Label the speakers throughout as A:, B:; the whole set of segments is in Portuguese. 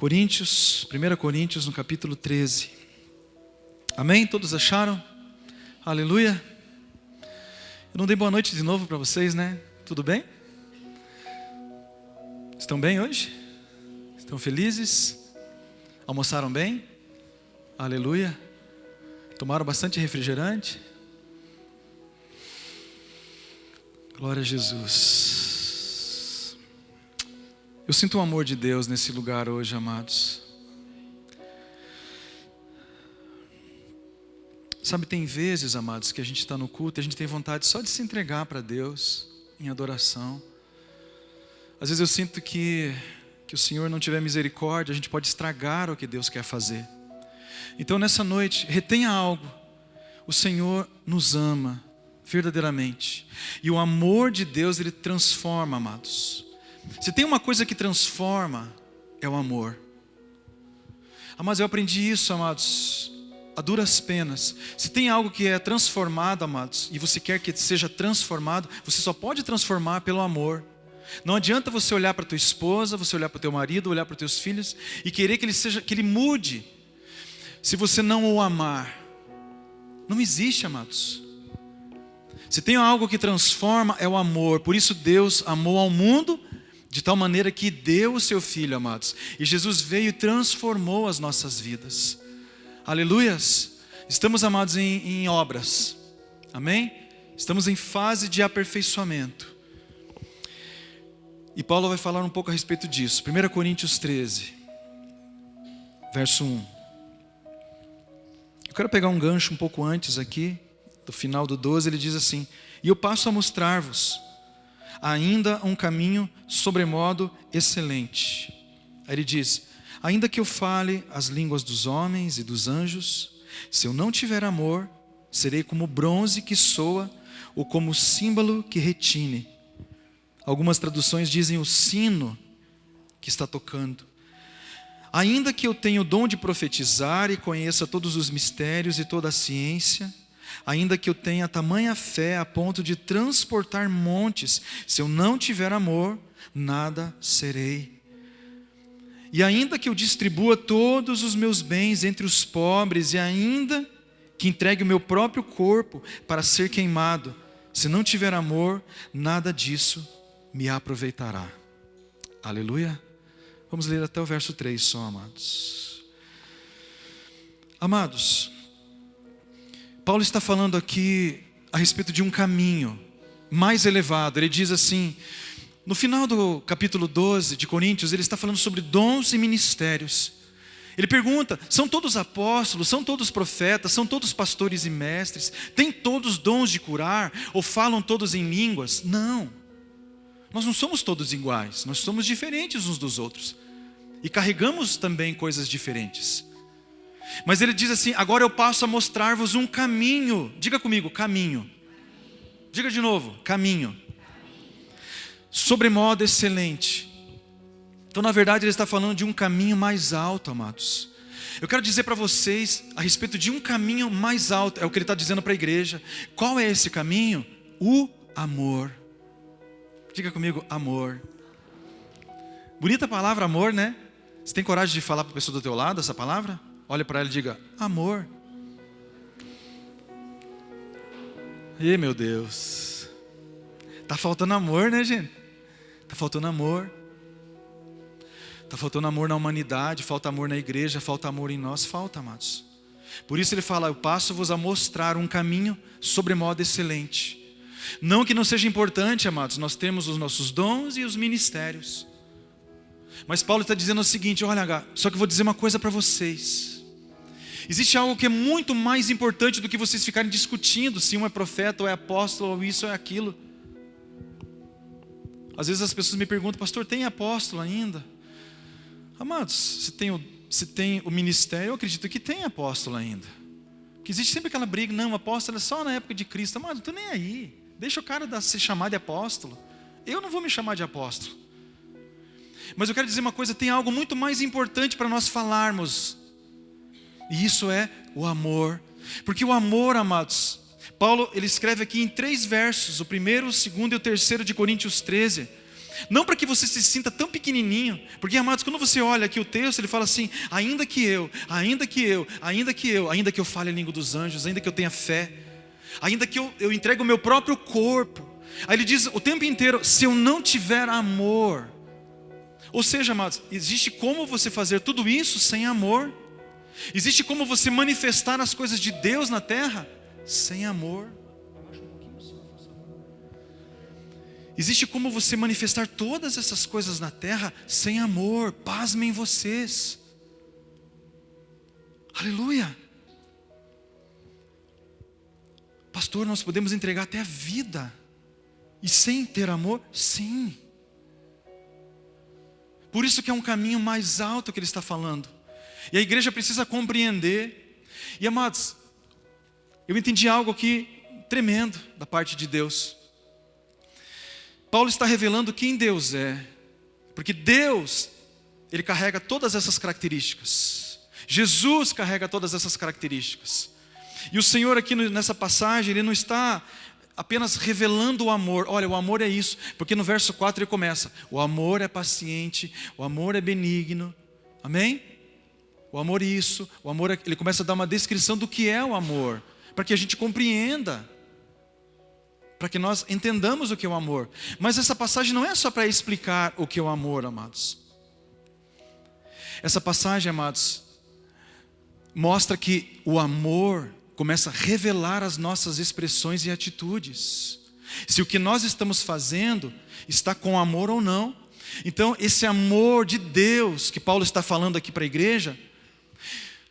A: 1 Coríntios, no capítulo 13. Amém? Todos acharam? Aleluia. Eu não dei boa noite de novo para vocês, né? Tudo bem? Estão bem hoje? Estão felizes? Almoçaram bem? Aleluia. Tomaram bastante refrigerante? Glória a Jesus. Eu sinto o amor de Deus nesse lugar hoje, amados. Sabe, tem vezes, amados, que a gente está no culto e a gente tem vontade só de se entregar para Deus em adoração. Às vezes eu sinto que o Senhor não tiver misericórdia, a gente pode estragar o que Deus quer fazer. Então nessa noite, retenha algo. O Senhor nos ama verdadeiramente. E o amor de Deus, Ele transforma, amados. Se tem uma coisa que transforma, é o amor. Mas eu aprendi isso, amados, a duras penas. Se tem algo que é transformado, amados, e você quer que seja transformado, você só pode transformar pelo amor. Não adianta você olhar para tua esposa, você olhar para o teu marido, olhar para os teus filhos e querer que ele mude. Se você não o amar, não existe, amados. Se tem algo que transforma, é o amor. Por isso Deus amou ao mundo de tal maneira que deu o seu Filho, amados. E Jesus veio e transformou as nossas vidas. Aleluias. Estamos, amados, em obras. Amém? Estamos em fase de aperfeiçoamento. E Paulo vai falar um pouco a respeito disso. 1 Coríntios 13, verso 1. Eu quero pegar um gancho um pouco antes aqui, do final do 12, ele diz assim: e eu passo a mostrar-vos ainda um caminho sobremodo excelente. Aí ele diz: ainda que eu fale as línguas dos homens e dos anjos, se eu não tiver amor, serei como bronze que soa ou como símbolo que retine. Algumas traduções dizem o sino que está tocando. Ainda que eu tenha o dom de profetizar e conheça todos os mistérios e toda a ciência, ainda que eu tenha tamanha fé a ponto de transportar montes, se eu não tiver amor, nada serei. E ainda que eu distribua todos os meus bens entre os pobres, e ainda que entregue o meu próprio corpo para ser queimado, se não tiver amor, nada disso me aproveitará. Aleluia. Vamos ler até o verso 3 só, amados. Amados, Paulo está falando aqui a respeito de um caminho mais elevado. Ele diz assim, no final do capítulo 12 de Coríntios, ele está falando sobre dons e ministérios. Ele pergunta: são todos apóstolos, são todos profetas, são todos pastores e mestres? Têm todos dons de curar? Ou falam todos em línguas? Não. Nós não somos todos iguais, nós somos diferentes uns dos outros. E carregamos também coisas diferentes. Mas ele diz assim: agora eu passo a mostrar-vos um caminho. Diga comigo, caminho. Diga de novo, caminho. Sobremodo excelente. Então na verdade ele está falando de um caminho mais alto, amados. Eu quero dizer para vocês a respeito de um caminho mais alto. É o que ele está dizendo para a igreja. Qual é esse caminho? O amor. Diga comigo, amor. Bonita palavra, amor, né? Você tem coragem de falar para a pessoa do teu lado essa palavra? Olha para ela e diga, amor. Ih, meu Deus. Tá faltando amor, né, gente? Tá faltando amor. Tá faltando amor na humanidade, falta amor na igreja, falta amor em nós, falta, amados. Por isso ele fala: eu passo-vos a mostrar um caminho sobremodo excelente. Não que não seja importante, amados, nós temos os nossos dons e os ministérios. Mas Paulo está dizendo o seguinte: olha, só que eu vou dizer uma coisa para vocês. Existe algo que é muito mais importante do que vocês ficarem discutindo se um é profeta ou é apóstolo ou isso ou é aquilo. Às vezes as pessoas me perguntam: pastor, tem apóstolo ainda? Amados, se tem o ministério, eu acredito que tem apóstolo ainda. Que existe sempre aquela briga: não, apóstolo é só na época de Cristo. Amado, não estou nem aí. Deixa o cara se chamar de apóstolo. Eu não vou me chamar de apóstolo. Mas eu quero dizer uma coisa: tem algo muito mais importante para nós falarmos. E isso é o amor. Porque o amor, amados, Paulo ele escreve aqui em 3 versos, o primeiro, o segundo e o terceiro de Coríntios 13. Não para que você se sinta tão pequenininho. Porque, amados, quando você olha aqui o texto, ele fala assim: ainda que eu fale a língua dos anjos, ainda que eu tenha fé, ainda que eu entregue o meu próprio corpo. Aí ele diz o tempo inteiro: se eu não tiver amor. Ou seja, amados, existe como você fazer tudo isso sem amor? Existe como você manifestar as coisas de Deus na terra sem amor? Existe como você manifestar todas essas coisas na terra sem amor? Pasmem vocês. Aleluia. Pastor, nós podemos entregar até a vida e sem ter amor? Sim. Por isso que é um caminho mais alto que ele está falando. E a igreja precisa compreender. E, amados, eu entendi algo aqui tremendo da parte de Deus. Paulo está revelando quem Deus é. Porque Deus, Ele carrega todas essas características. Jesus carrega todas essas características. E o Senhor aqui nessa passagem, Ele não está apenas revelando o amor. Olha, o amor é isso. Porque no verso 4 ele começa: o amor é paciente, o amor é benigno. Amém? O amor é isso, o amor é... Ele começa a dar uma descrição do que é o amor, para que a gente compreenda, para que nós entendamos o que é o amor. Mas essa passagem não é só para explicar o que é o amor, amados. Essa passagem, amados, mostra que o amor começa a revelar as nossas expressões e atitudes. Se o que nós estamos fazendo está com amor ou não. Então, esse amor de Deus que Paulo está falando aqui para a igreja,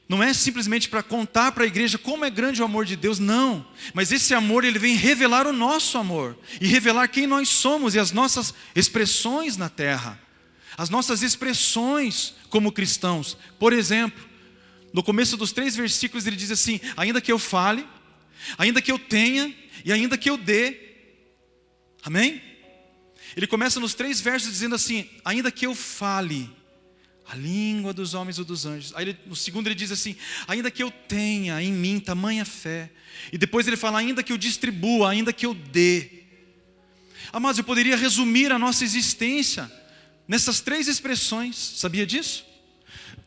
A: não é simplesmente para contar para a igreja como é grande o amor de Deus, não. Mas esse amor, ele vem revelar o nosso amor. E revelar quem nós somos e as nossas expressões na terra. As nossas expressões como cristãos. Por exemplo, no começo dos 3 versículos ele diz assim: ainda que eu fale, ainda que eu tenha e ainda que eu dê. Amém? Ele começa nos 3 versos dizendo assim: ainda que eu fale a língua dos homens ou dos anjos. Aí no segundo ele diz assim: ainda que eu tenha em mim tamanha fé. E depois ele fala: ainda que eu distribua, ainda que eu dê. Amados, eu poderia resumir a nossa existência nessas 3 expressões. Sabia disso?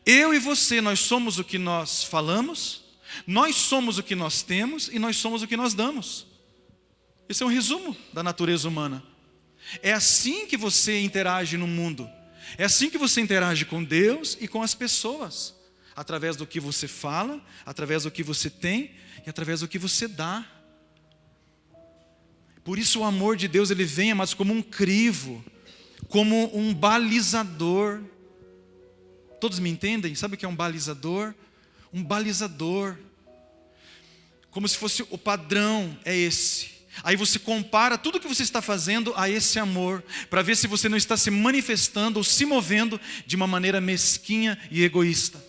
A: Eu e você, nós somos o que nós falamos, nós somos o que nós temos e nós somos o que nós damos. Esse é um resumo da natureza humana. É assim que você interage no mundo. É assim que você interage com Deus e com as pessoas. Através do que você fala, através do que você tem e através do que você dá. Por isso o amor de Deus, ele vem, amados, como um crivo, como um balizador. Todos me entendem? Sabe o que é um balizador? Um balizador. Como se fosse o padrão, é esse. Aí você compara tudo que você está fazendo a esse amor, para ver se você não está se manifestando ou se movendo de uma maneira mesquinha e egoísta.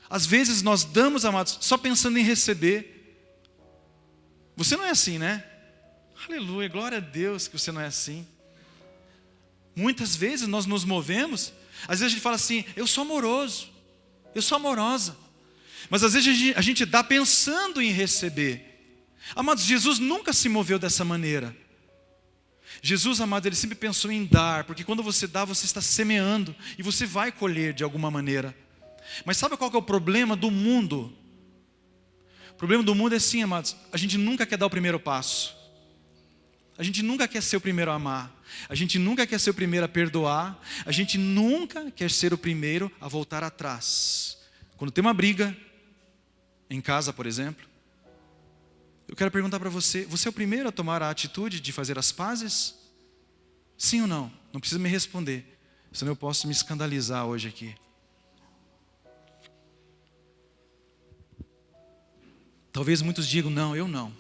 A: Às vezes nós damos, amados, só pensando em receber. Você não é assim, né? Aleluia, glória a Deus que você não é assim. Muitas vezes nós nos movemos, às vezes a gente fala assim: eu sou amoroso, eu sou amorosa. Mas às vezes a gente dá pensando em receber. Amados, Jesus nunca se moveu dessa maneira. Jesus, amado, ele sempre pensou em dar, porque quando você dá, você está semeando e você vai colher de alguma maneira. Mas sabe qual que é o problema do mundo? O problema do mundo é assim, amados: a gente nunca quer dar o primeiro passo. A gente nunca quer ser o primeiro a amar. A gente nunca quer ser o primeiro a perdoar. A gente nunca quer ser o primeiro a voltar atrás. Quando tem uma briga, em casa, por exemplo, eu quero perguntar para você: você é o primeiro a tomar a atitude de fazer as pazes? Sim ou não? Não precisa me responder, senão eu posso me escandalizar hoje aqui. Talvez muitos digam: não, eu não.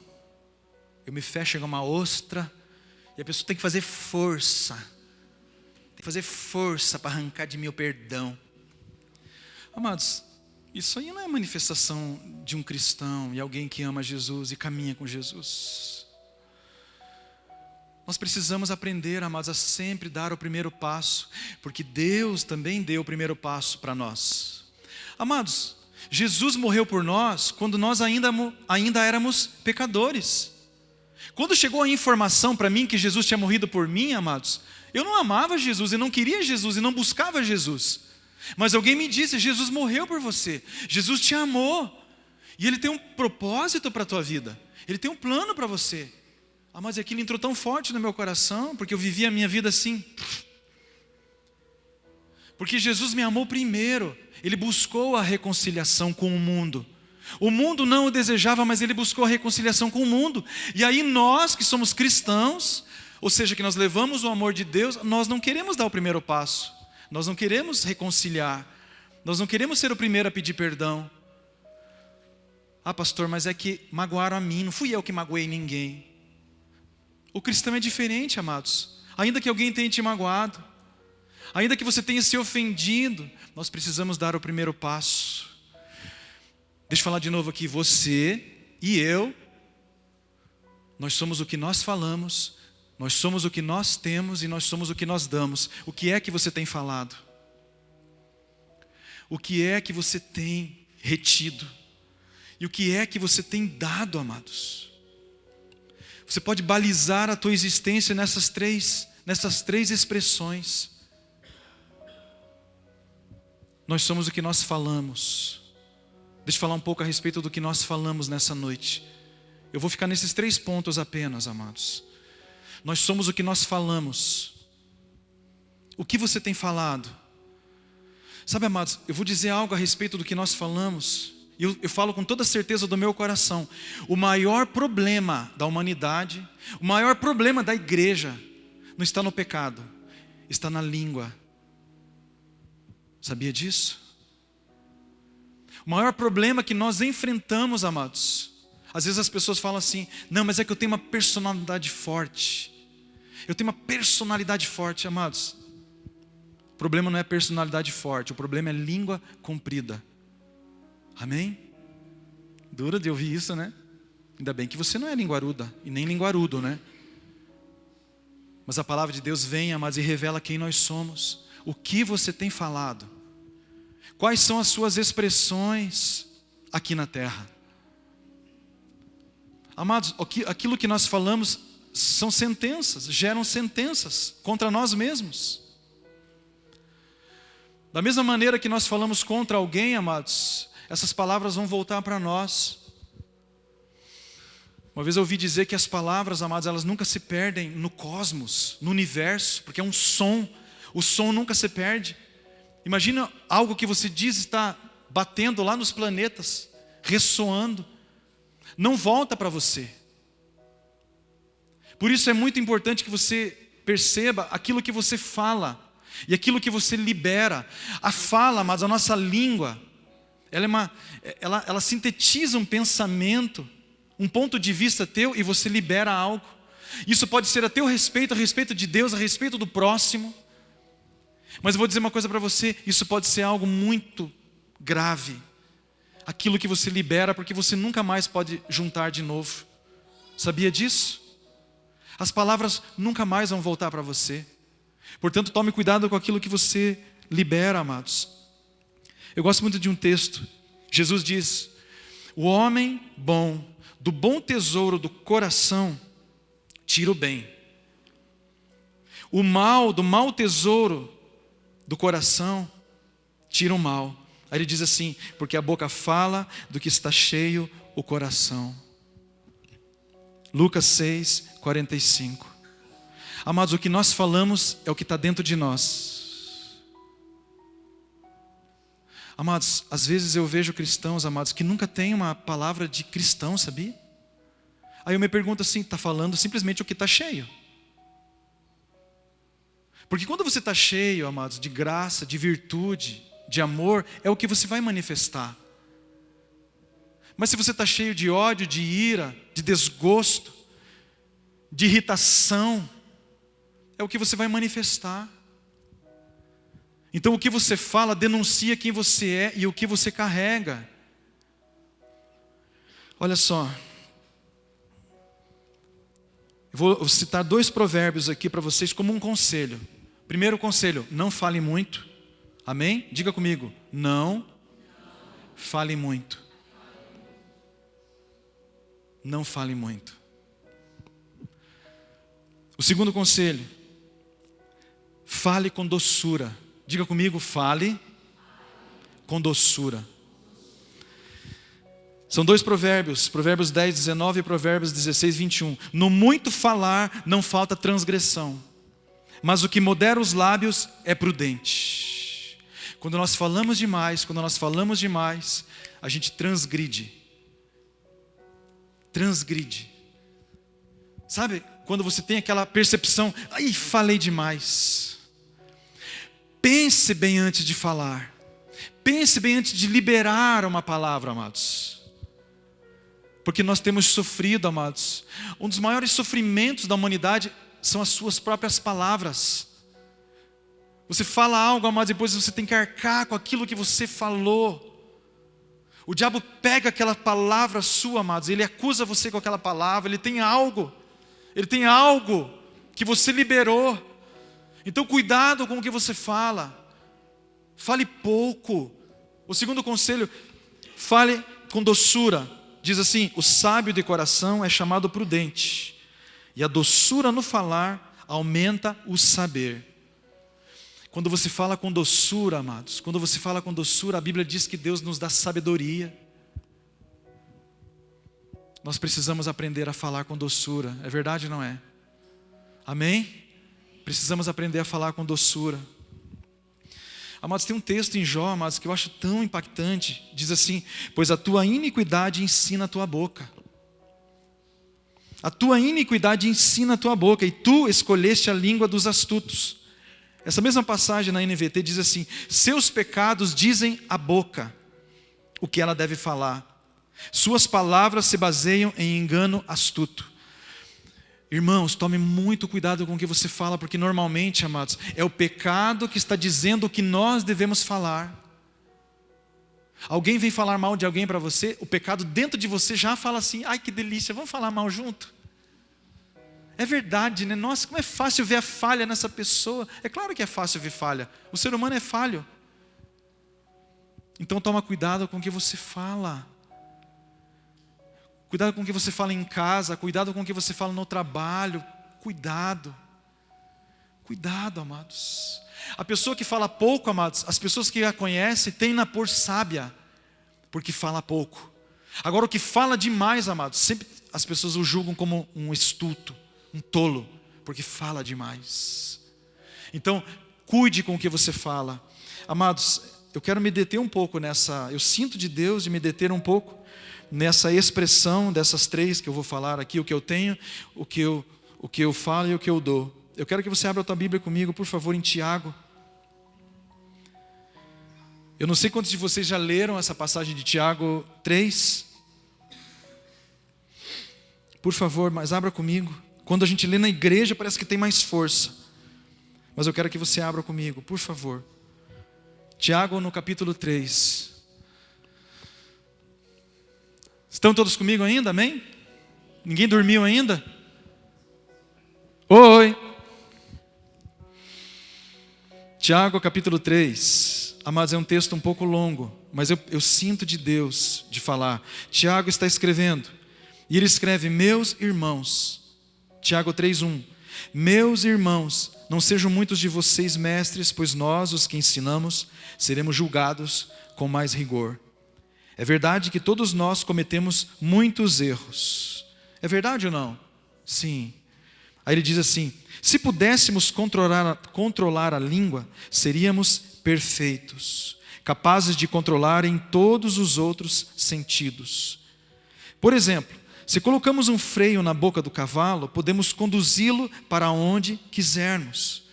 A: Eu me fecho em uma ostra e a pessoa tem que fazer força. Tem que fazer força para arrancar de mim o perdão. Amados, isso aí não é manifestação de um cristão e alguém que ama Jesus e caminha com Jesus. Nós precisamos aprender, amados, a sempre dar o primeiro passo, porque Deus também deu o primeiro passo para nós. Amados, Jesus morreu por nós quando nós ainda éramos pecadores. Quando chegou a informação para mim que Jesus tinha morrido por mim, amados, eu não amava Jesus, e não queria Jesus, e não buscava Jesus. Mas alguém me disse, Jesus morreu por você, Jesus te amou, e Ele tem um propósito para a tua vida, Ele tem um plano para você. Mas aquilo entrou tão forte no meu coração, porque eu vivia a minha vida assim. Porque Jesus me amou primeiro, Ele buscou a reconciliação com o mundo. O mundo não o desejava, mas Ele buscou a reconciliação com o mundo. E aí nós que somos cristãos, ou seja, que nós levamos o amor de Deus, nós não queremos dar o primeiro passo. Nós não queremos reconciliar. Nós não queremos ser o primeiro a pedir perdão. Pastor, mas é que magoaram a mim, não fui eu que magoei ninguém. O cristão é diferente, amados. Ainda que alguém tenha te magoado, ainda que você tenha se ofendido, nós precisamos dar o primeiro passo. Deixa eu falar de novo aqui, você e eu, nós somos o que nós falamos, nós somos o que nós temos e nós somos o que nós damos. O que é que você tem falado? O que é que você tem retido? E o que é que você tem dado, amados? Você pode balizar a tua existência nessas três expressões. Nós somos o que nós falamos. Deixa eu falar um pouco a respeito do que nós falamos nessa noite. Eu vou ficar nesses 3 pontos apenas, amados. Nós somos o que nós falamos. O que você tem falado? Sabe, amados, eu vou dizer algo a respeito do que nós falamos. Eu falo com toda certeza do meu coração. O maior problema da humanidade, o maior problema da igreja, não está no pecado, está na língua. Sabia disso? O maior problema que nós enfrentamos, amados, às vezes as pessoas falam assim, não, mas é que eu tenho uma personalidade forte. Eu tenho uma personalidade forte, amados. O problema não é personalidade forte, o problema é língua comprida. Amém? Dura de ouvir isso, né? Ainda bem que você não é linguaruda e nem linguarudo, né? Mas a palavra de Deus vem, amados, e revela quem nós somos. O que você tem falado? Quais são as suas expressões aqui na terra? Amados, aquilo que nós falamos são sentenças, geram sentenças contra nós mesmos. Da mesma maneira que nós falamos contra alguém, amados, essas palavras vão voltar para nós. Uma vez eu ouvi dizer que as palavras, amados, elas nunca se perdem no cosmos, no universo, porque é um som. O som nunca se perde. Imagina algo que você diz está batendo lá nos planetas, ressoando. Não volta para você. Por isso é muito importante que você perceba aquilo que você fala e aquilo que você libera. A fala, mas a nossa língua, ela sintetiza um pensamento, um ponto de vista teu, e você libera algo. Isso pode ser a teu respeito, a respeito de Deus, a respeito do próximo. Mas eu vou dizer uma coisa para você, isso pode ser algo muito grave. Aquilo que você libera, porque você nunca mais pode juntar de novo. Sabia disso? As palavras nunca mais vão voltar para você. Portanto, tome cuidado com aquilo que você libera, amados. Eu gosto muito de um texto. Jesus diz, o homem bom, do bom tesouro do coração, tira o bem. O mal, do mau tesouro do coração, tira o mal. Aí ele diz assim, porque a boca fala do que está cheio o coração. Lucas 6, 45. Amados, o que nós falamos é o que está dentro de nós. Amados, às vezes eu vejo cristãos, amados, que nunca têm uma palavra de cristão, sabia? Aí eu me pergunto assim, está falando simplesmente o que está cheio. Porque quando você está cheio, amados, de graça, de virtude, de amor, é o que você vai manifestar. Mas se você está cheio de ódio, de ira, de desgosto, de irritação, é o que você vai manifestar. Então o que você fala denuncia quem você é e o que você carrega. Olha só, eu vou citar 2 provérbios aqui para vocês como um conselho. Primeiro conselho, não fale muito. Amém? Diga comigo, não fale muito. Não fale muito. O segundo conselho: fale com doçura. Diga comigo, fale com doçura. São 2 provérbios, Provérbios 10, 19 e Provérbios 16, 21. No muito falar não falta transgressão, mas o que modera os lábios é prudente. Quando nós falamos demais, a gente transgride. Sabe, quando você tem aquela percepção, ai, falei demais. Pense bem antes de falar. Pense bem antes de liberar uma palavra, amados. Porque nós temos sofrido, amados. Um dos maiores sofrimentos da humanidade são as suas próprias palavras. Você fala algo, amados, e depois você tem que arcar com aquilo que você falou. O diabo pega aquela palavra sua, amados, ele acusa você com aquela palavra, ele tem algo que você liberou. Então cuidado com o que você fala. Fale pouco. O segundo conselho: fale com doçura. Diz assim: o sábio de coração é chamado prudente, e a doçura no falar aumenta o saber. Quando você fala com doçura, amados, a Bíblia diz que Deus nos dá sabedoria. Nós precisamos aprender a falar com doçura, é verdade ou não é? Amém? Precisamos aprender a falar com doçura. Amados, tem um texto em Jó, amados, que eu acho tão impactante. Diz assim: pois a tua iniquidade ensina a tua boca. A tua iniquidade ensina a tua boca, e tu escolheste a língua dos astutos. Essa mesma passagem na NVT diz assim: seus pecados dizem a boca o que ela deve falar. Suas palavras se baseiam em engano astuto. Irmãos, tome muito cuidado com o que você fala, porque normalmente, amados, é o pecado que está dizendo o que nós devemos falar. Alguém vem falar mal de alguém para você, o pecado dentro de você já fala assim: ai, que delícia, vamos falar mal junto? É verdade, né? Nossa, como é fácil ver a falha nessa pessoa. É claro que é fácil ver falha, o ser humano é falho. Então toma cuidado com o que você fala. Cuidado com o que você fala em casa, cuidado com o que você fala no trabalho. Cuidado, amados. A pessoa que fala pouco, amados, as pessoas que a conhecem tendem a por sábia, porque fala pouco. Agora o que fala demais, amados, sempre as pessoas o julgam como um estulto, um tolo, porque fala demais. Então, cuide com o que você fala. Amados, eu quero me deter um pouco eu sinto de Deus de me deter um pouco nessa expressão dessas 3 que eu vou falar aqui: o que eu tenho, o que eu falo e o que eu dou. Eu quero que você abra a tua Bíblia comigo, por favor, em Tiago. Eu não sei quantos de vocês já leram essa passagem de Tiago 3. Por favor, mas abra comigo. Quando a gente lê na igreja parece que tem mais força, mas eu quero que você abra comigo, por favor. Tiago no capítulo 3. Estão todos comigo ainda? Amém? Ninguém dormiu ainda? Oi! Tiago capítulo 3. Amados, é um texto um pouco longo, mas eu sinto de Deus de falar. Tiago está escrevendo, e ele escreve: meus irmãos. Tiago 3:1. Meus irmãos, não sejam muitos de vocês mestres, pois nós, os que ensinamos, seremos julgados com mais rigor. É verdade que todos nós cometemos muitos erros. É verdade ou não? Sim. Aí ele diz assim: se pudéssemos controlar a língua, seríamos perfeitos, capazes de controlar em todos os outros sentidos. Por exemplo, se colocamos um freio na boca do cavalo, podemos conduzi-lo para onde quisermos.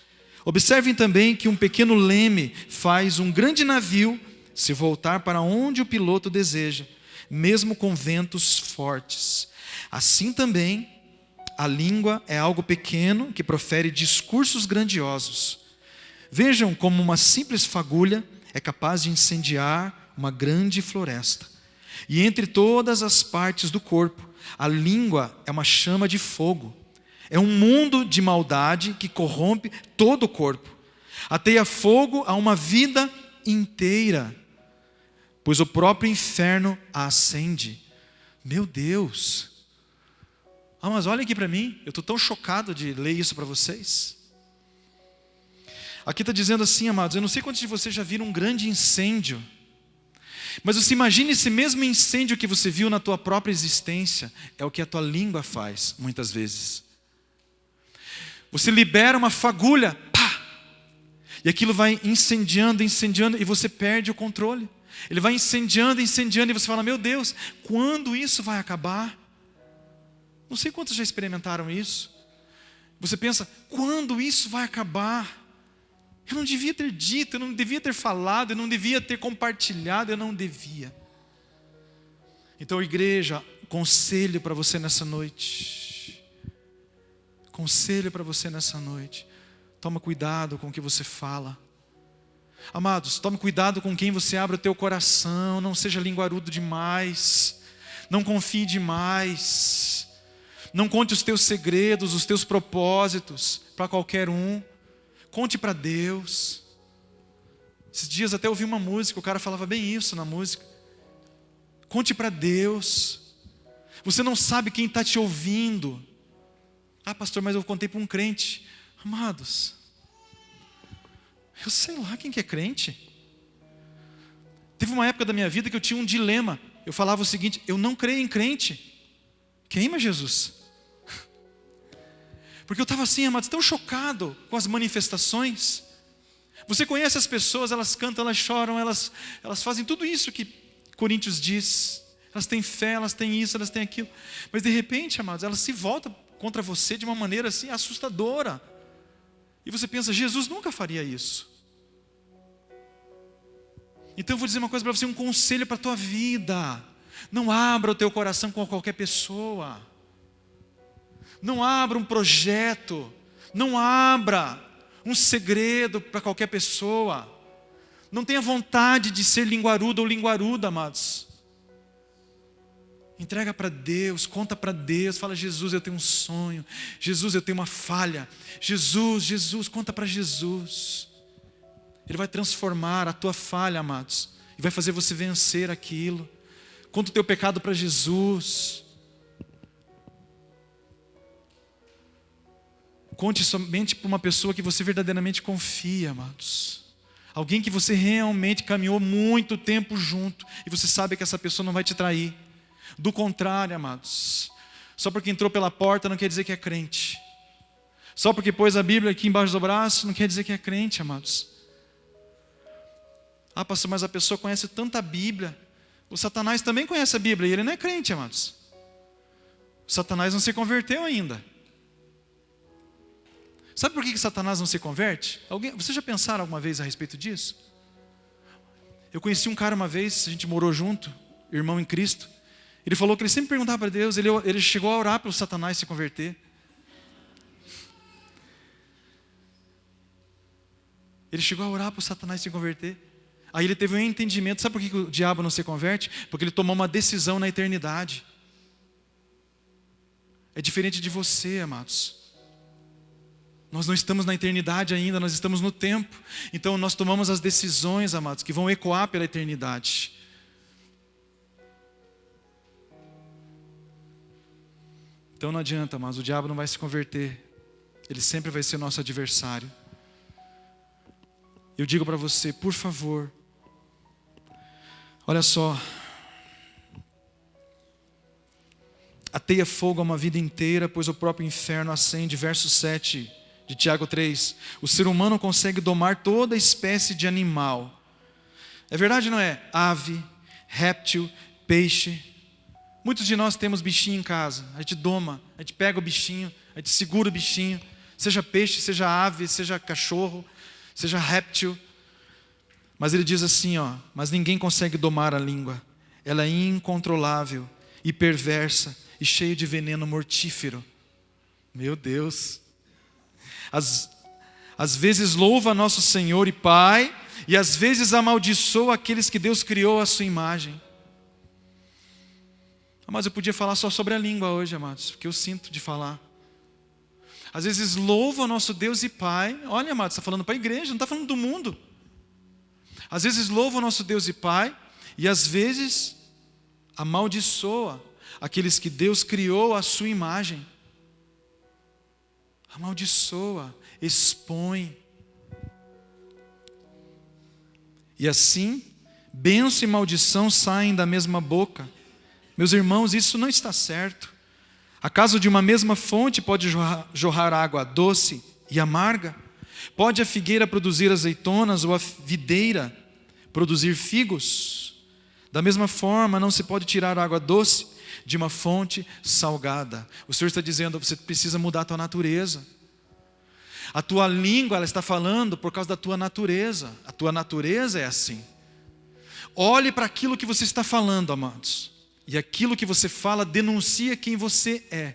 A: Observem também que um pequeno leme faz um grande navio se voltar para onde o piloto deseja, mesmo com ventos fortes. Assim também, a língua é algo pequeno que profere discursos grandiosos. Vejam como uma simples fagulha é capaz de incendiar uma grande floresta. E entre todas as partes do corpo, a língua é uma chama de fogo. É um mundo de maldade que corrompe todo o corpo. Ateia fogo a uma vida inteira, pois o próprio inferno a acende. Meu Deus! Mas olha aqui para mim, eu estou tão chocado de ler isso para vocês. Aqui está dizendo assim, amados, eu não sei quantos de vocês já viram um grande incêndio, mas você imagine esse mesmo incêndio que você viu na tua própria existência, é o que a tua língua faz, muitas vezes. Você libera uma fagulha, pá, e aquilo vai incendiando, e você perde o controle. Ele vai incendiando, e você fala, meu Deus, quando isso vai acabar? Não sei quantos já experimentaram isso. Você pensa, quando isso vai acabar? Eu não devia ter dito, eu não devia ter falado, eu não devia ter compartilhado, eu não devia. Então, igreja, conselho para você nessa noite. Conselho para você nessa noite. Toma cuidado com o que você fala. Amados, tome cuidado com quem você abre o teu coração. Não seja linguarudo demais. Não confie demais. Não conte os teus segredos, os teus propósitos para qualquer um. Conte para Deus. Esses dias até ouvi uma música, o cara falava bem isso na música. Conte para Deus. Você não sabe quem está te ouvindo. Pastor, mas eu contei para um crente. Amados, eu sei lá quem que é crente. Teve uma época da minha vida que eu tinha um dilema. Eu falava o seguinte, eu não creio em crente. Queima Jesus. Porque eu estava assim, amados, tão chocado com as manifestações. Você conhece as pessoas, elas cantam, elas choram, elas fazem tudo isso que Coríntios diz. Elas têm fé, elas têm isso, elas têm aquilo. Mas de repente, amados, elas se voltam contra você de uma maneira assim assustadora. E você pensa, Jesus nunca faria isso. Então eu vou dizer uma coisa para você, um conselho para a tua vida. Não abra o teu coração com qualquer pessoa. Não abra um projeto. Não abra um segredo para qualquer pessoa. Não tenha vontade de ser linguarudo ou linguaruda, amados. Entrega para Deus, conta para Deus, fala, Jesus, eu tenho um sonho. Jesus, eu tenho uma falha. Jesus, conta para Jesus. Ele vai transformar a tua falha, amados, e vai fazer você vencer aquilo. Conta o teu pecado para Jesus. Conte somente para uma pessoa que você verdadeiramente confia, amados. Alguém que você realmente caminhou muito tempo junto, e você sabe que essa pessoa não vai te trair. Do contrário, amados, só porque entrou pela porta não quer dizer que é crente. Só porque pôs a Bíblia aqui embaixo do braço não quer dizer que é crente, amados. Pastor, mas a pessoa conhece tanta Bíblia. O Satanás também conhece a Bíblia e ele não é crente, amados. O Satanás não se converteu ainda. Sabe por que Satanás não se converte? Vocês já pensaram alguma vez a respeito disso? Eu conheci um cara uma vez, a gente morou junto, irmão em Cristo. Ele falou que ele sempre perguntava para Deus, ele chegou a orar para o Satanás se converter. Ele chegou a orar para o Satanás se converter. Aí ele teve um entendimento. Sabe por que o diabo não se converte? Porque ele tomou uma decisão na eternidade. É diferente de você, amados. Nós não estamos na eternidade ainda, nós estamos no tempo. Então nós tomamos as decisões, amados, que vão ecoar pela eternidade. Então não adianta, mas o diabo não vai se converter. Ele sempre vai ser nosso adversário. Eu digo para você, por favor, olha só, ateia fogo a uma vida inteira, pois o próprio inferno acende. Verso 7 de Tiago 3. O ser humano consegue domar toda espécie de animal. É verdade, não é? Ave, réptil, peixe. Muitos de nós temos bichinho em casa. A gente doma, a gente pega o bichinho, a gente segura o bichinho. Seja peixe, seja ave, seja cachorro, seja réptil. Mas ele diz assim, mas ninguém consegue domar a língua. Ela é incontrolável e perversa e cheia de veneno mortífero. Meu Deus. Às vezes louva nosso Senhor e Pai, e às vezes amaldiçoa aqueles que Deus criou à sua imagem. Mas eu podia falar só sobre a língua hoje, amados, porque eu sinto de falar. Às vezes louva o nosso Deus e Pai. Olha, amados, está falando para a igreja, não está falando do mundo. Às vezes louva o nosso Deus e Pai, e às vezes amaldiçoa aqueles que Deus criou à sua imagem. Amaldiçoa, expõe. E assim, bênção e maldição saem da mesma boca. Meus irmãos, isso não está certo. Acaso de uma mesma fonte pode jorrar água doce e amarga? Pode a figueira produzir azeitonas ou a videira produzir figos? Da mesma forma, não se pode tirar água doce de uma fonte salgada. O Senhor está dizendo, você precisa mudar a tua natureza. A tua língua, ela está falando por causa da tua natureza. A tua natureza é assim. Olhe para aquilo que você está falando, amados. E aquilo que você fala denuncia quem você é.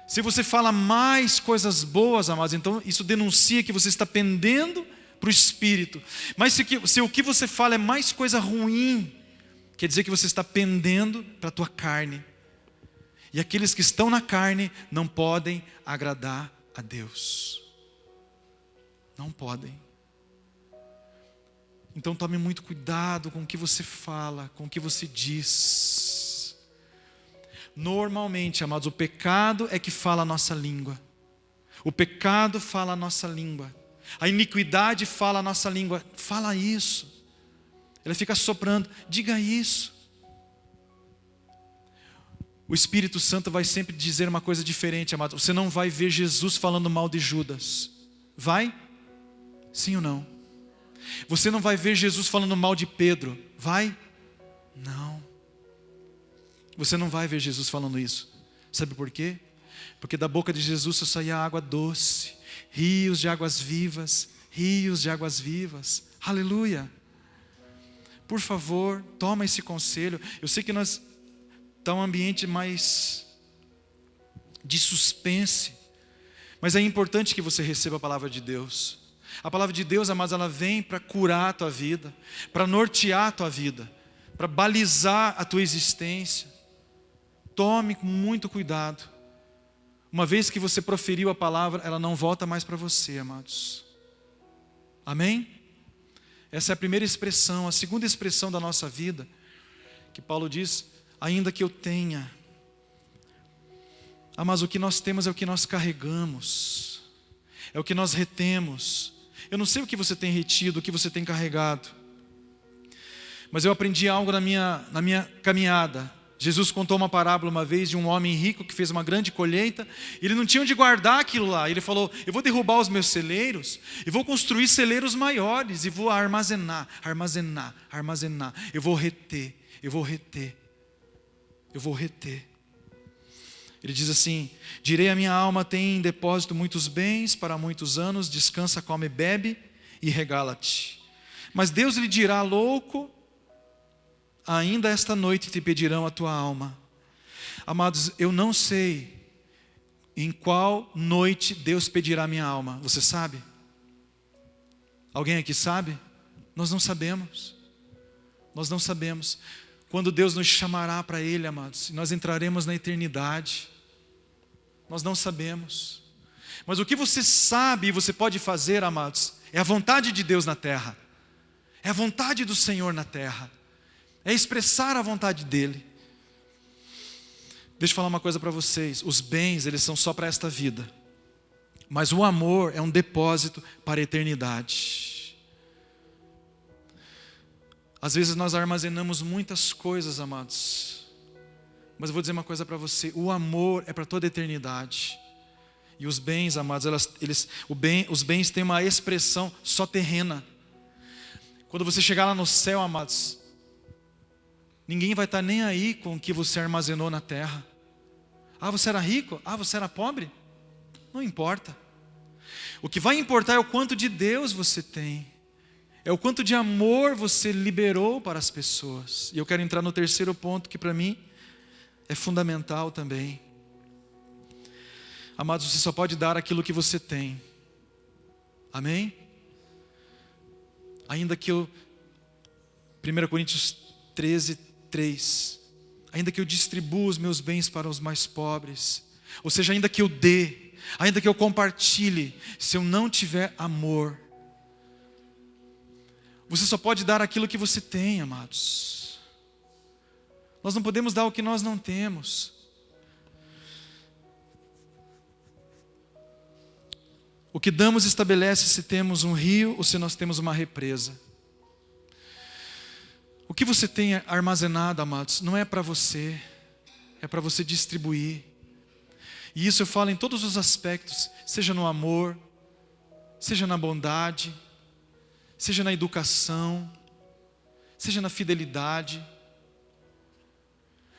A: Se você fala mais coisas boas, amados, então isso denuncia que você está pendendo para o Espírito. Mas se o que você fala é mais coisa ruim, quer dizer que você está pendendo para a tua carne. E aqueles que estão na carne não podem agradar a Deus. Não podem. Então tome muito cuidado com o que você fala, com o que você diz. Normalmente, amados, o pecado é que fala a nossa língua. O pecado fala a nossa língua. A iniquidade fala a nossa língua. Fala isso. Ela fica soprando. Diga isso. O Espírito Santo vai sempre dizer uma coisa diferente, amados. Você não vai ver Jesus falando mal de Judas. Vai? Sim ou não? Você não vai ver Jesus falando mal de Pedro. Vai? Não. Você não vai ver Jesus falando isso. Sabe por quê? Porque da boca de Jesus só saía água doce, rios de águas vivas, rios de águas vivas. Aleluia. Por favor, toma esse conselho. Eu sei que nós está um ambiente mais de suspense, mas é importante que você receba a palavra de Deus. A palavra de Deus, amados, ela vem para curar a tua vida, para nortear a tua vida, para balizar a tua existência. Tome com muito cuidado. Uma vez que você proferiu a palavra, ela não volta mais para você, amados. Amém? Essa é a primeira expressão. A segunda expressão da nossa vida, que Paulo diz, ainda que eu tenha. Mas o que nós temos é o que nós carregamos, é o que nós retemos. Eu não sei o que você tem retido, o que você tem carregado, mas eu aprendi algo na minha caminhada. Jesus contou uma parábola uma vez de um homem rico que fez uma grande colheita. Ele não tinha onde guardar aquilo lá. Ele falou, eu vou derrubar os meus celeiros e vou construir celeiros maiores e vou armazenar. Eu vou reter. Ele diz assim, direi a minha alma, tem em depósito muitos bens para muitos anos, descansa, come, bebe e regala-te. Mas Deus lhe dirá, louco, ainda esta noite te pedirão a tua alma. Amados, eu não sei em qual noite Deus pedirá a minha alma. Você sabe? Alguém aqui sabe? Nós não sabemos. Quando Deus nos chamará para Ele, amados, nós entraremos na eternidade. Nós não sabemos. Mas o que você sabe e você pode fazer, amados, é a vontade de Deus na terra. É a vontade do Senhor na terra. É expressar a vontade dEle. Deixa eu falar uma coisa para vocês. Os bens, eles são só para esta vida. Mas o amor é um depósito para a eternidade. Às vezes nós armazenamos muitas coisas, amados. Mas eu vou dizer uma coisa para você. O amor é para toda a eternidade. E os bens, amados, os bens têm uma expressão só terrena. Quando você chegar lá no céu, amados, ninguém vai estar nem aí com o que você armazenou na terra. Você era rico? Você era pobre? Não importa. O que vai importar é o quanto de Deus você tem. É o quanto de amor você liberou para as pessoas. E eu quero entrar no terceiro ponto, que para mim é fundamental também. Amados, você só pode dar aquilo que você tem. Amém? Ainda que 1 Coríntios 13:3, ainda que eu distribua os meus bens para os mais pobres, ou seja, ainda que eu dê, ainda que eu compartilhe, se eu não tiver amor, você só pode dar aquilo que você tem, amados. Nós não podemos dar o que nós não temos. O que damos estabelece se temos um rio ou se nós temos uma represa. O que você tem armazenado, amados, não é para você, é para você distribuir. E isso eu falo em todos os aspectos, seja no amor, seja na bondade, seja na educação, seja na fidelidade.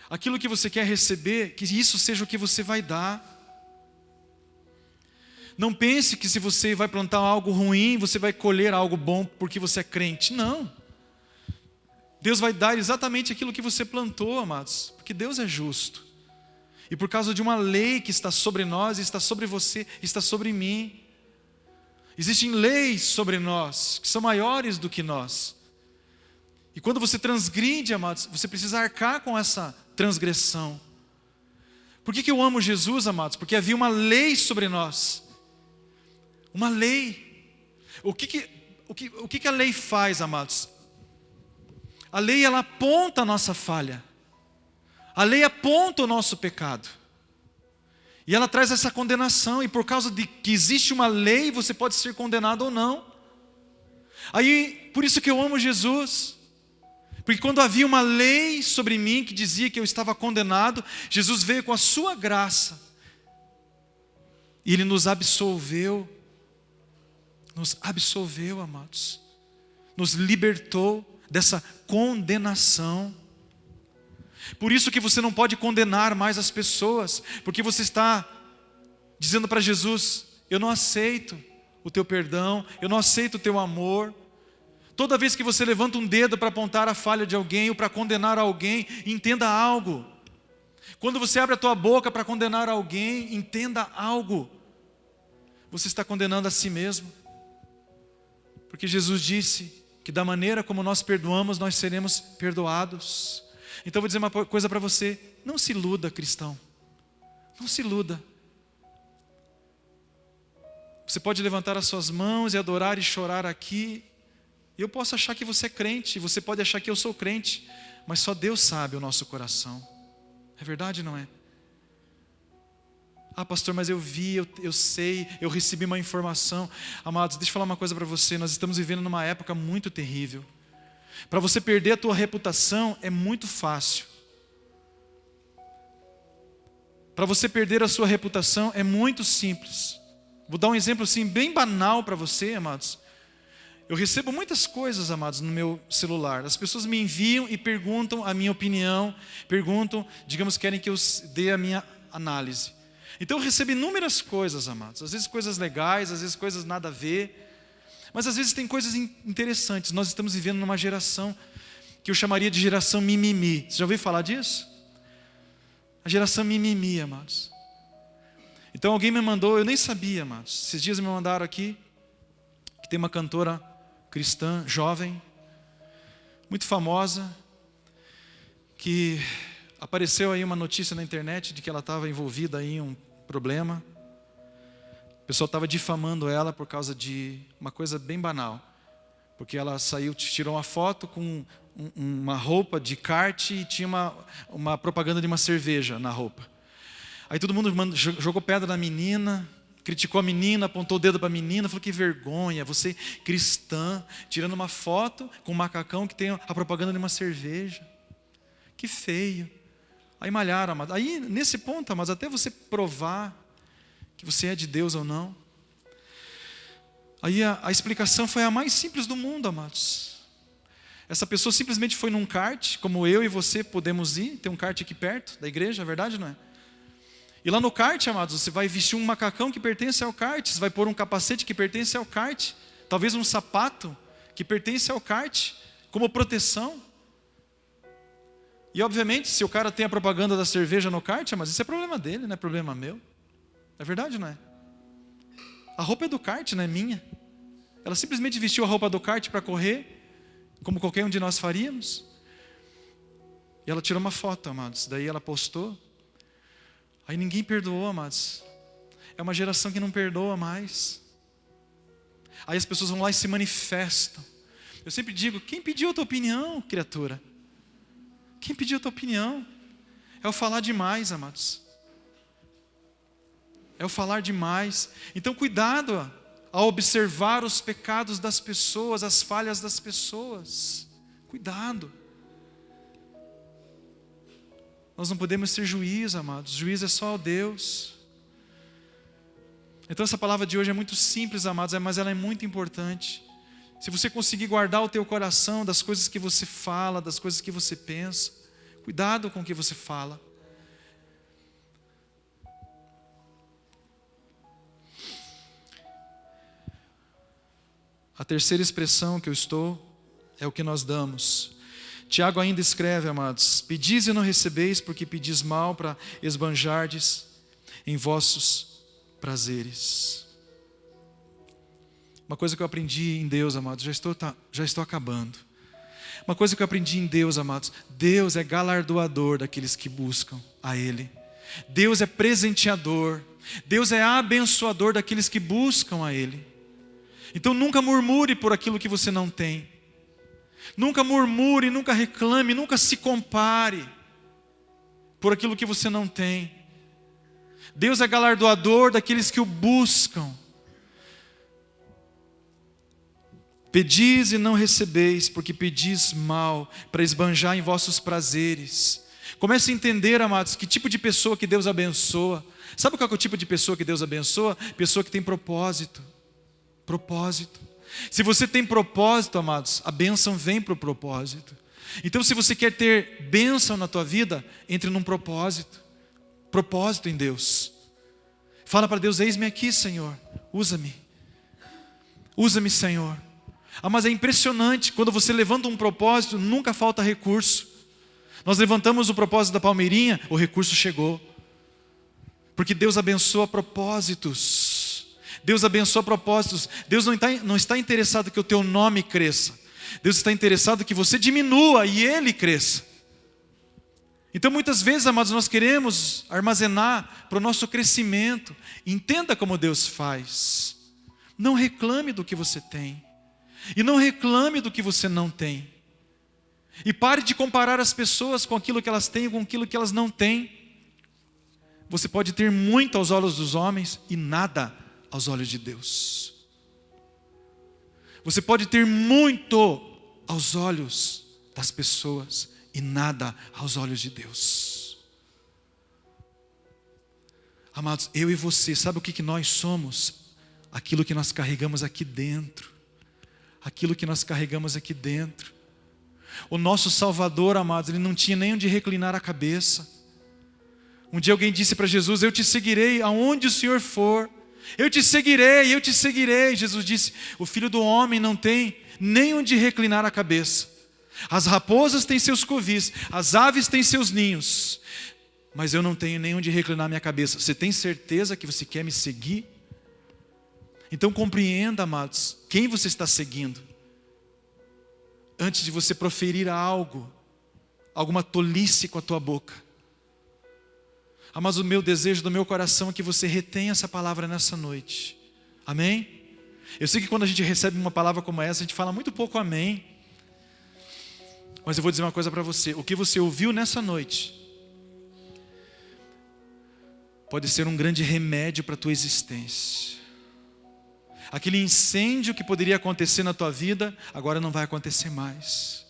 A: Aquilo que você quer receber, que isso seja o que você vai dar. Não pense que se você vai plantar algo ruim, você vai colher algo bom porque você é crente. Não. Deus vai dar exatamente aquilo que você plantou, amados, porque Deus é justo. E por causa de uma lei que está sobre nós, está sobre você, está sobre mim. Existem leis sobre nós, que são maiores do que nós. E quando você transgride, amados, você precisa arcar com essa transgressão. Por que eu amo Jesus, amados? Porque havia uma lei sobre nós. Uma lei. O que a lei faz, amados? A lei, ela aponta a nossa falha. A lei aponta o nosso pecado. E ela traz essa condenação. E por causa de que existe uma lei, você pode ser condenado ou não. Aí, por isso que eu amo Jesus. Porque quando havia uma lei sobre mim que dizia que eu estava condenado, Jesus veio com a sua graça. E Ele nos absolveu. Nos absolveu, amados. Nos libertou dessa condenação. Por isso que você não pode condenar mais as pessoas, porque você está dizendo para Jesus: eu não aceito o teu perdão, eu não aceito o teu amor. Toda vez que você levanta um dedo para apontar a falha de alguém ou para condenar alguém, entenda algo. Quando você abre a tua boca para condenar alguém, entenda algo. Você está condenando a si mesmo. Porque Jesus disse que da maneira como nós perdoamos, nós seremos perdoados. Então eu vou dizer uma coisa para você: não se iluda, cristão. Não se iluda. Você pode levantar as suas mãos e adorar e chorar aqui. Eu posso achar que você é crente, você pode achar que eu sou crente, mas só Deus sabe o nosso coração. É verdade, não é? Ah, pastor, mas eu vi, eu sei, eu recebi uma informação. Amados, deixa eu falar uma coisa para você. Nós estamos vivendo numa época muito terrível. Para você perder a tua reputação é muito fácil. Para você perder a sua reputação é muito simples. Vou dar um exemplo assim bem banal para você, amados. Eu recebo muitas coisas, amados, no meu celular. As pessoas me enviam e perguntam a minha opinião, digamos, querem que eu dê a minha análise. Então eu recebo inúmeras coisas, amados. Às vezes coisas legais, às vezes coisas nada a ver. Mas às vezes tem coisas interessantes. Nós estamos vivendo numa geração que eu chamaria de geração mimimi. Você já ouviu falar disso? A geração mimimi, amados. Então alguém me mandou, eu nem sabia, amados. Esses dias me mandaram aqui, que tem uma cantora cristã, jovem, muito famosa, que apareceu aí uma notícia na internet de que ela estava envolvida em um problema. O pessoal estava difamando ela por causa de uma coisa bem banal. Porque ela saiu, tirou uma foto com uma roupa de kart e tinha uma propaganda de uma cerveja na roupa. Aí todo mundo jogou pedra na menina, criticou a menina, apontou o dedo para a menina, falou: que vergonha, você cristã, tirando uma foto com um macacão que tem a propaganda de uma cerveja. Que feio. Aí malharam, amados. Aí nesse ponto, amados, até você provar que você é de Deus ou não. Aí a explicação foi a mais simples do mundo, amados. Essa pessoa simplesmente foi num kart, como eu e você podemos ir, tem um kart aqui perto da igreja, é verdade, não é? E lá no kart, amados, você vai vestir um macacão que pertence ao kart, você vai pôr um capacete que pertence ao kart, talvez um sapato que pertence ao kart, como proteção. E obviamente, se o cara tem a propaganda da cerveja no kart, mas isso é problema dele, não é problema meu. É verdade, não é? A roupa é do kart, não é minha. Ela simplesmente vestiu a roupa do kart para correr, como qualquer um de nós faríamos. E ela tirou uma foto, amados. Daí ela postou. Aí ninguém perdoou, amados. É uma geração que não perdoa mais. Aí as pessoas vão lá e se manifestam. Eu sempre digo: quem pediu a tua opinião, criatura? Quem pediu a tua opinião? É o falar demais, amados. É o falar demais. Então cuidado ao observar os pecados das pessoas, as falhas das pessoas. Cuidado. Nós não podemos ser juiz, amados. Juiz é só Deus. Então essa palavra de hoje é muito simples, amados, mas ela é muito importante. Se você conseguir guardar o teu coração das coisas que você fala, das coisas que você pensa, cuidado com o que você fala. A terceira expressão que eu estou é o que nós damos. Tiago ainda escreve, amados: pedis e não recebeis, porque pedis mal para esbanjardes em vossos prazeres. Uma coisa que eu aprendi em Deus, amados, já estou acabando. Uma coisa que eu aprendi em Deus, amados: Deus é galardoador daqueles que buscam a Ele. Deus é presenteador. Deus é abençoador daqueles que buscam a Ele. Então nunca murmure por aquilo que você não tem. Nunca murmure, nunca reclame, nunca se compare por aquilo que você não tem. Deus é galardoador daqueles que o buscam. Pedis e não recebeis, porque pedis mal, para esbanjar em vossos prazeres. Comece a entender, amados, que tipo de pessoa que Deus abençoa. Sabe qual é o tipo de pessoa que Deus abençoa? Pessoa que tem propósito. Propósito. Se você tem propósito, amados, a bênção vem para o propósito. Então, se você quer ter bênção na tua vida, entre num propósito. Propósito em Deus. Fala para Deus: eis-me aqui, Senhor, usa-me. Usa-me, Senhor. Mas é impressionante, quando você levanta um propósito, nunca falta recurso. Nós levantamos o propósito da Palmeirinha, o recurso chegou. Porque Deus abençoa propósitos. Deus abençoa propósitos. Deus não está interessado que o teu nome cresça. Deus está interessado que você diminua e Ele cresça. Então muitas vezes, amados, nós queremos armazenar para o nosso crescimento. Entenda como Deus faz. Não reclame do que você tem. E não reclame do que você não tem. E pare de comparar as pessoas com aquilo que elas têm e com aquilo que elas não têm. Você pode ter muito aos olhos dos homens e nada aos olhos de Deus. Você pode ter muito aos olhos das pessoas e nada aos olhos de Deus. Amados, eu e você, sabe o que nós somos? Aquilo que nós carregamos aqui dentro. Aquilo que nós carregamos aqui dentro. O nosso Salvador, amados, Ele não tinha nem onde reclinar a cabeça. Um dia alguém disse para Jesus: eu te seguirei aonde o Senhor for. Eu te seguirei, eu te seguirei. Jesus disse: o Filho do Homem não tem nem onde reclinar a cabeça. As raposas têm seus covis, as aves têm seus ninhos, mas eu não tenho nem onde reclinar minha cabeça. Você tem certeza que você quer me seguir? Então compreenda, amados, quem você está seguindo. Antes de você proferir algo, alguma tolice com a tua boca. Mas o meu desejo do meu coração é que você retenha essa palavra nessa noite. Amém? Eu sei que quando a gente recebe uma palavra como essa, a gente fala muito pouco amém. Mas eu vou dizer uma coisa para você: o que você ouviu nessa noite pode ser um grande remédio para a tua existência. Aquele incêndio que poderia acontecer na tua vida, agora não vai acontecer mais.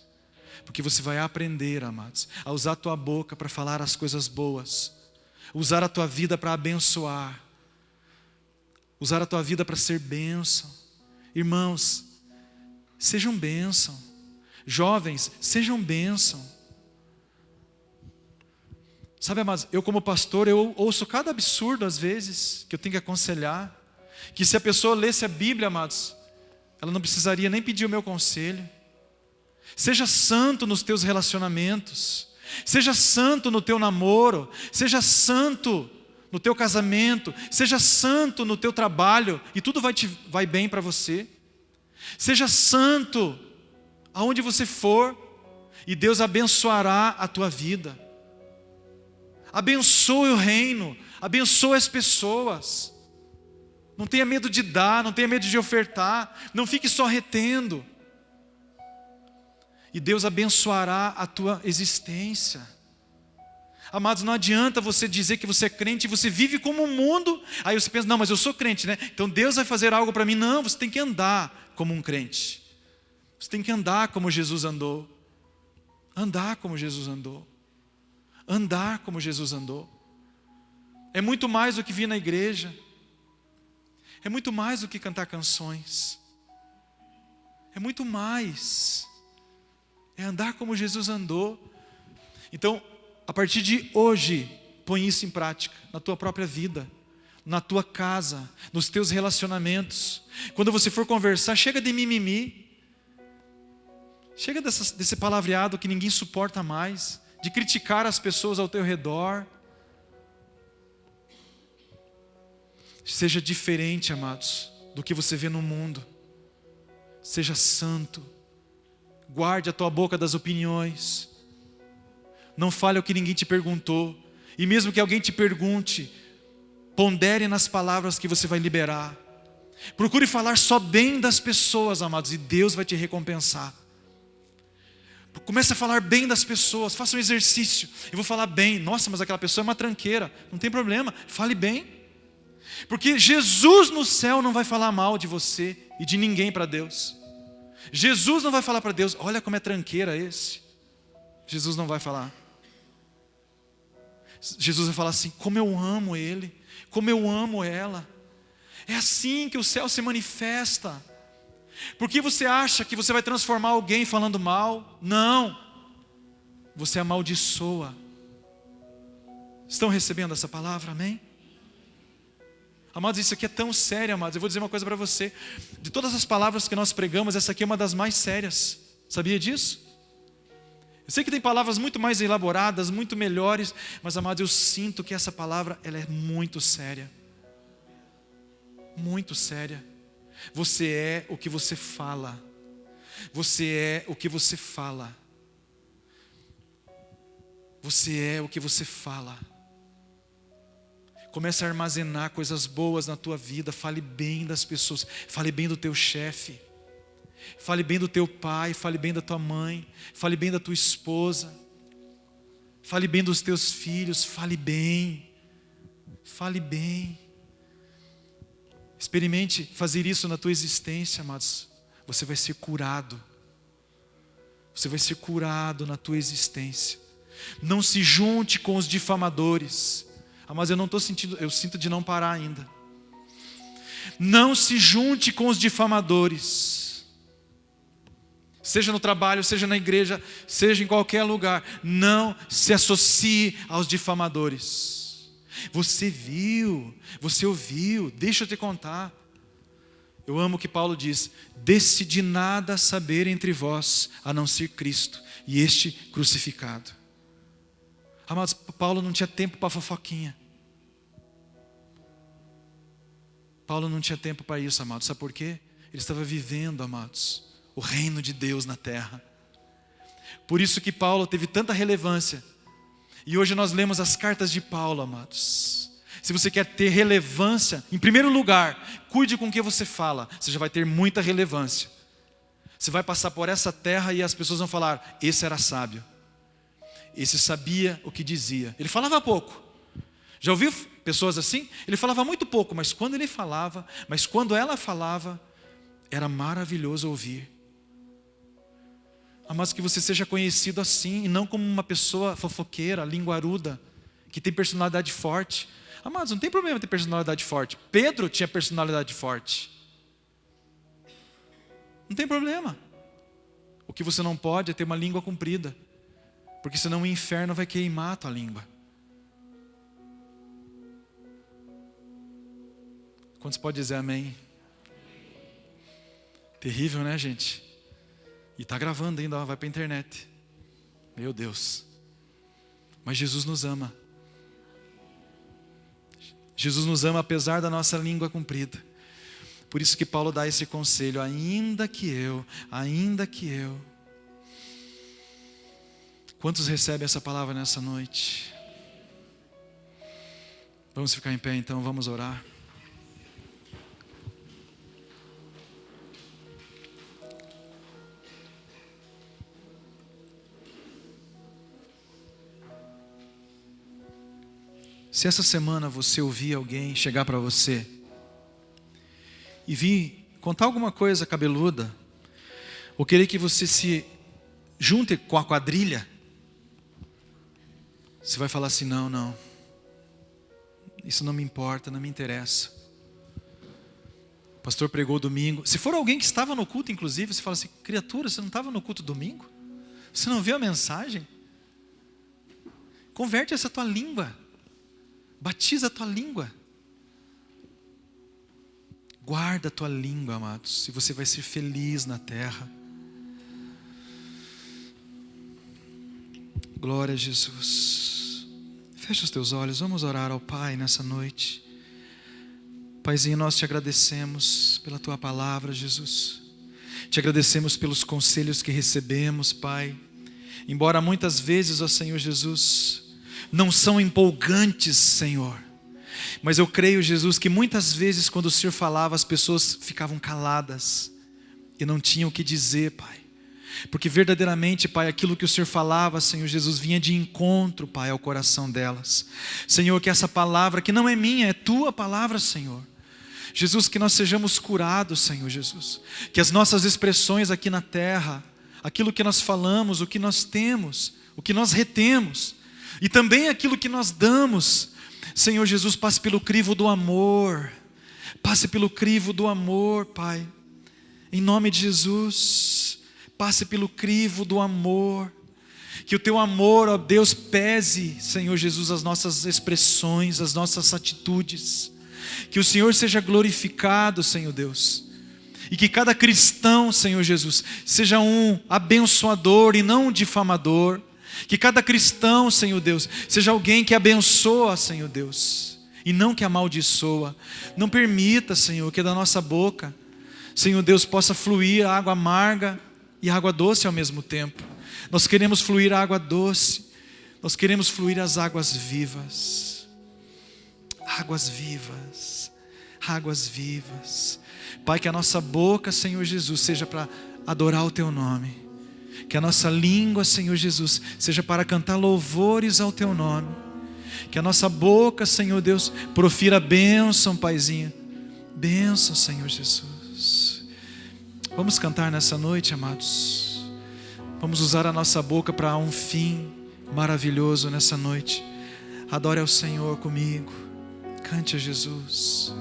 A: Porque você vai aprender, amados, a usar a tua boca para falar as coisas boas. Usar a tua vida para abençoar. Usar a tua vida para ser bênção. Irmãos, sejam bênção. Jovens, sejam bênção. Sabe, amados, eu como pastor, eu ouço cada absurdo às vezes, que eu tenho que aconselhar. Que se a pessoa lesse a Bíblia, amados, ela não precisaria nem pedir o meu conselho. Seja santo nos teus relacionamentos. Seja santo no teu namoro, seja santo no teu casamento, seja santo no teu trabalho, e tudo vai bem para você. Seja santo aonde você for, e Deus abençoará a tua vida. Abençoe o reino, abençoe as pessoas. Não tenha medo de dar, não tenha medo de ofertar, não fique só retendo. e Deus abençoará a tua existência. Amados, não adianta você dizer que você é crente e você vive como um mundo. Aí você pensa, não, mas eu sou crente, né? Então Deus vai fazer algo para mim. Não, você tem que andar como um crente. Você tem que andar como Jesus andou. Andar como Jesus andou. Andar como Jesus andou. É muito mais do que vir na igreja. É muito mais do que cantar canções. É muito mais. É andar como Jesus andou. Então, a partir de hoje, põe isso em prática, na tua própria vida, na tua casa, nos teus relacionamentos. Quando você for conversar, chega de mimimi. Chega desse palavreado que ninguém suporta mais, de criticar as pessoas ao teu redor. Seja diferente, amados, do que você vê no mundo. Seja santo. Guarde a tua boca das opiniões. Não fale o que ninguém te perguntou. E mesmo que alguém te pergunte, pondere nas palavras que você vai liberar. Procure falar só bem das pessoas, amados, e Deus vai te recompensar. Comece a falar bem das pessoas. Faça um exercício. Eu vou falar bem. Nossa, mas aquela pessoa é uma tranqueira. Não tem problema, fale bem. Porque Jesus no céu não vai falar mal de você e de ninguém para Deus. Jesus não vai falar para Deus, olha como é tranqueira esse. Jesus não vai falar. Jesus vai falar assim, como eu amo ele, como eu amo ela. É assim que o céu se manifesta. Por que você acha que você vai transformar alguém falando mal? Não. Você amaldiçoa. Estão recebendo essa palavra, amém? Amados, isso aqui é tão sério, amados. Eu vou dizer uma coisa para você. De todas as palavras que nós pregamos, essa aqui é uma das mais sérias. Sabia disso? Eu sei que tem palavras muito mais elaboradas, muito melhores, mas, amados, eu sinto que essa palavra, ela é muito séria. Muito séria. Você é o que você fala. Você é o que você fala. Você é o que você fala. Comece a armazenar coisas boas na tua vida. Fale bem das pessoas. Fale bem do teu chefe. Fale bem do teu pai. Fale bem da tua mãe. Fale bem da tua esposa. Fale bem dos teus filhos. Fale bem. Fale bem. Experimente fazer isso na tua existência, amados. Você vai ser curado. Você vai ser curado na tua existência. Não se junte com os difamadores. Mas eu não estou sentindo, eu sinto de não parar ainda. Não se junte com os difamadores. Seja no trabalho, seja na igreja, seja em qualquer lugar. Não se associe aos difamadores. Você viu, você ouviu, deixa eu te contar. Eu amo o que Paulo diz: decidi nada saber entre vós, a não ser Cristo e este crucificado. Amados, Paulo não tinha tempo para fofoquinha. Paulo não tinha tempo para isso, amados. Sabe por quê? Ele estava vivendo, amados, o reino de Deus na terra. Por isso que Paulo teve tanta relevância. E hoje nós lemos as cartas de Paulo, amados. Se você quer ter relevância, em primeiro lugar, cuide com o que você fala. Você já vai ter muita relevância. Você vai passar por essa terra e as pessoas vão falar: esse era sábio. Esse sabia o que dizia. Ele falava pouco. Já ouviu pessoas assim? Ele falava muito pouco, mas quando ele falava, mas quando ela falava, era maravilhoso ouvir. Mas que você seja conhecido assim, e não como uma pessoa fofoqueira, linguaruda, que tem personalidade forte. Amados, não tem problema ter personalidade forte. Pedro tinha personalidade forte. Não tem problema. O que você não pode é ter uma língua comprida. Porque senão o inferno vai queimar a tua língua. Quantos podem dizer amém? Terrível, né, gente? E está gravando ainda, ó, vai para a internet. Meu Deus. Mas Jesus nos ama. Jesus nos ama apesar da nossa língua comprida. Por isso que Paulo dá esse conselho: ainda que eu. Quantos recebem essa palavra nessa noite? Vamos ficar em pé então, vamos orar. Se essa semana você ouvir alguém chegar para você e vir contar alguma coisa cabeluda, ou querer que você se junte com a quadrilha, você vai falar assim: não, isso não me importa, não me interessa. O pastor pregou domingo. Se for alguém que estava no culto, inclusive, você fala assim: criatura, você não estava no culto domingo? Você não viu a mensagem? Converte essa tua língua. Batiza a tua língua. Guarda a tua língua, amados, e você vai ser feliz na terra. Glória a Jesus. Fecha os teus olhos, vamos orar ao Pai nessa noite. Paizinho, nós te agradecemos pela tua palavra, Jesus. Te agradecemos pelos conselhos que recebemos, Pai. Embora muitas vezes, ó Senhor Jesus, não são empolgantes, Senhor. Mas eu creio, Jesus, que muitas vezes quando o Senhor falava, as pessoas ficavam caladas e não tinham o que dizer, Pai. Porque verdadeiramente, Pai, aquilo que o Senhor falava, Senhor Jesus, vinha de encontro, Pai, ao coração delas. Senhor, que essa palavra, que não é minha, é tua palavra, Senhor. Jesus, que nós sejamos curados, Senhor Jesus. Que as nossas expressões aqui na terra, aquilo que nós falamos, o que nós temos, o que nós retemos, e também aquilo que nós damos, Senhor Jesus, passe pelo crivo do amor. Passe pelo crivo do amor, Pai. Em nome de Jesus, passe pelo crivo do amor. Que o teu amor, ó Deus, pese, Senhor Jesus, as nossas expressões, as nossas atitudes. Que o Senhor seja glorificado, Senhor Deus. E que cada cristão, Senhor Jesus, seja um abençoador e não um difamador. Que cada cristão, Senhor Deus, seja alguém que abençoa, Senhor Deus, e não que amaldiçoa. Não permita, Senhor, que da nossa boca, Senhor Deus, possa fluir a água amarga e a água doce ao mesmo tempo. Nós queremos fluir a água doce, nós queremos fluir as águas vivas. Águas vivas, águas vivas. Pai, que a nossa boca, Senhor Jesus, seja para adorar o teu nome. Que a nossa língua, Senhor Jesus, seja para cantar louvores ao teu nome. Que a nossa boca, Senhor Deus, profira bênção, Paizinho. Bênção, Senhor Jesus. Vamos cantar nessa noite, amados. Vamos usar a nossa boca para um fim maravilhoso nessa noite. Adore ao Senhor comigo. Cante a Jesus.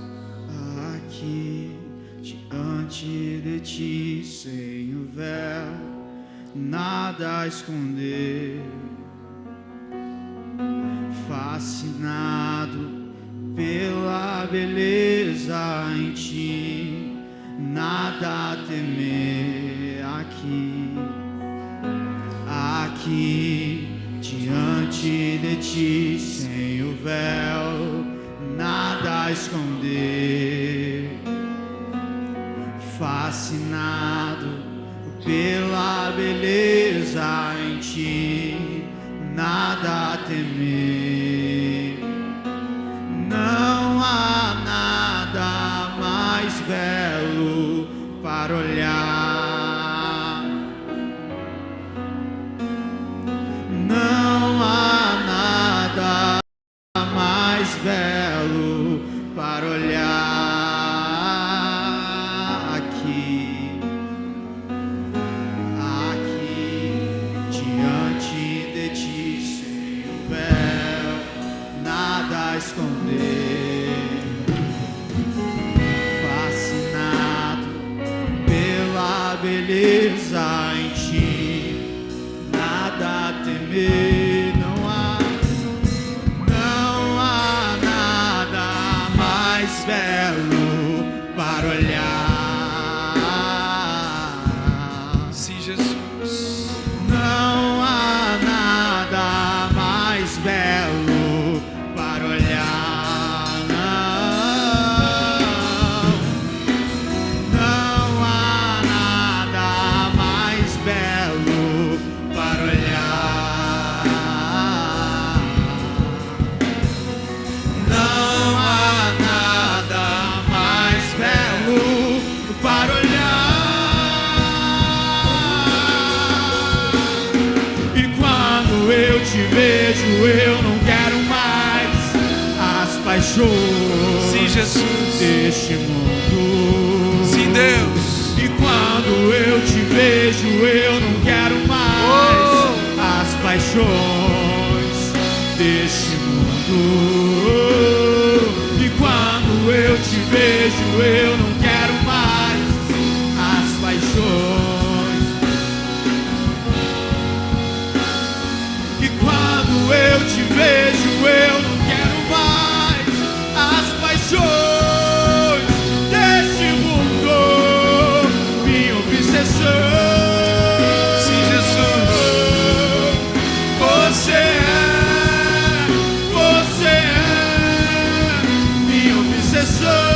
B: Aqui, diante de ti, sem o véu, nada a esconder, fascinado pela beleza em ti, nada a temer. Aqui, diante de ti, sem o véu, nada a esconder, fascinado pela beleza em ti, nada a temer. Não há nada mais belo para olhar. Não há nada mais belo para olhar. Esconder, fascinado pela beleza em ti, nada a temer. Não há nada mais belo para olhar.
A: Sim, Jesus.
B: Não há nada mais belo para olhar, não há nada mais belo para olhar, não há nada mais belo paixões
A: Sim, Jesus.
B: deste mundo.
A: Sim, Deus.
B: E quando eu te vejo, eu não quero mais as paixões deste mundo. E quando eu te vejo, eu não quero mais as paixões. E quando eu te vejo, eu não quero mais as paixões deste mundo. Minha obsessão.
A: Sim, Jesus.
B: Você é minha obsessão.